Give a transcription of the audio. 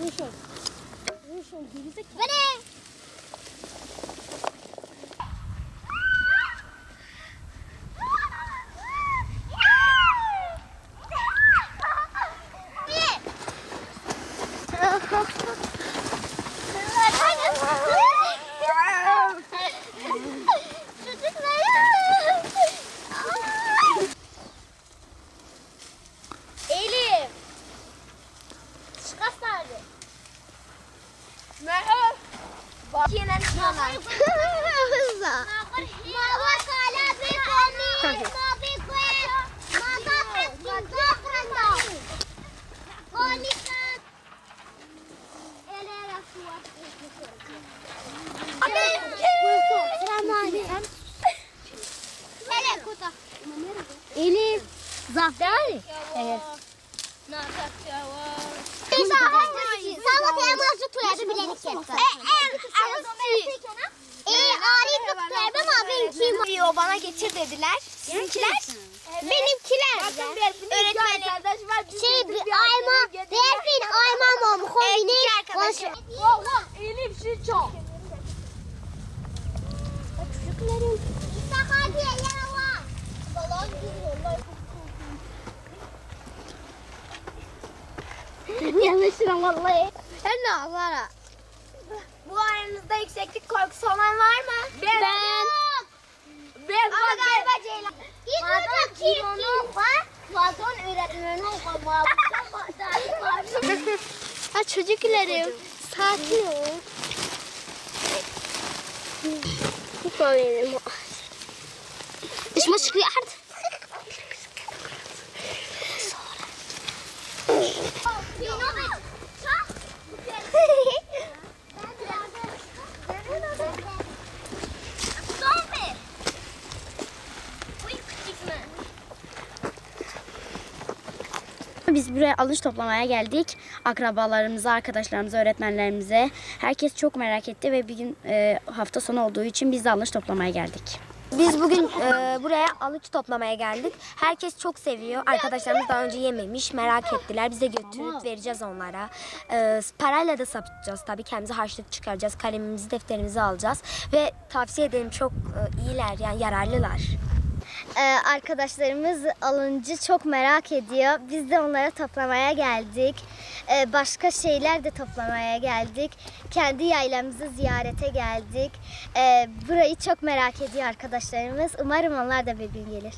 Ruşon gerizekalı. Bana. Elif. Çıkas nerede? Merhaba. Yenen şanar. Hızla. Mava kala bir koni. Mavi kwe. Mava pinta kranda. Koni kan. Elera suat. Selamünaleyküm. Hele kuta. Elif. Zafer. Evet. Sağlık emazcı tuyardı bilenik yaptı. Ali tutturdu ama benimki o bana getir dediler. Sizinkiler? Benimkiler. Öğretmenim. Ayma. Derfin ayma mı? Komini. Elif şu çok. Çocuklarım. Sakadiye yava. Salon gidiyor. Yanlışım vallahi. Sen ne Azara? Bu aranızda yükseklik korkusu olan var mı? Ben. Ama galiba Ceylan. Madem Cihan'ın var, Vazon öğretmenin var. Ha çocuklarım. Sakin ol. Bu benim. Dışıma çıkıyor artık. Biz buraya alış toplamaya geldik. Akrabalarımıza, arkadaşlarımıza, öğretmenlerimize. Herkes çok merak etti ve bir gün hafta sonu olduğu için biz de alış toplamaya geldik. Biz bugün buraya alıç toplamaya geldik. Herkes çok seviyor. Arkadaşlarımız daha önce yememiş, merak ettiler. Bize götürüp vereceğiz onlara. Parayla da satacağız tabii. Kendimize harçlık çıkaracağız. Kalemimizi, defterimizi alacağız. Ve tavsiye ederim, çok iyiler, yani yararlılar. Arkadaşlarımız alıncı çok merak ediyor. Biz de onlara toplamaya geldik. Başka şeyler de toplamaya geldik. Kendi yaylamızı ziyarete geldik. Burayı çok merak ediyor arkadaşlarımız. Umarım onlar da bir gün gelir.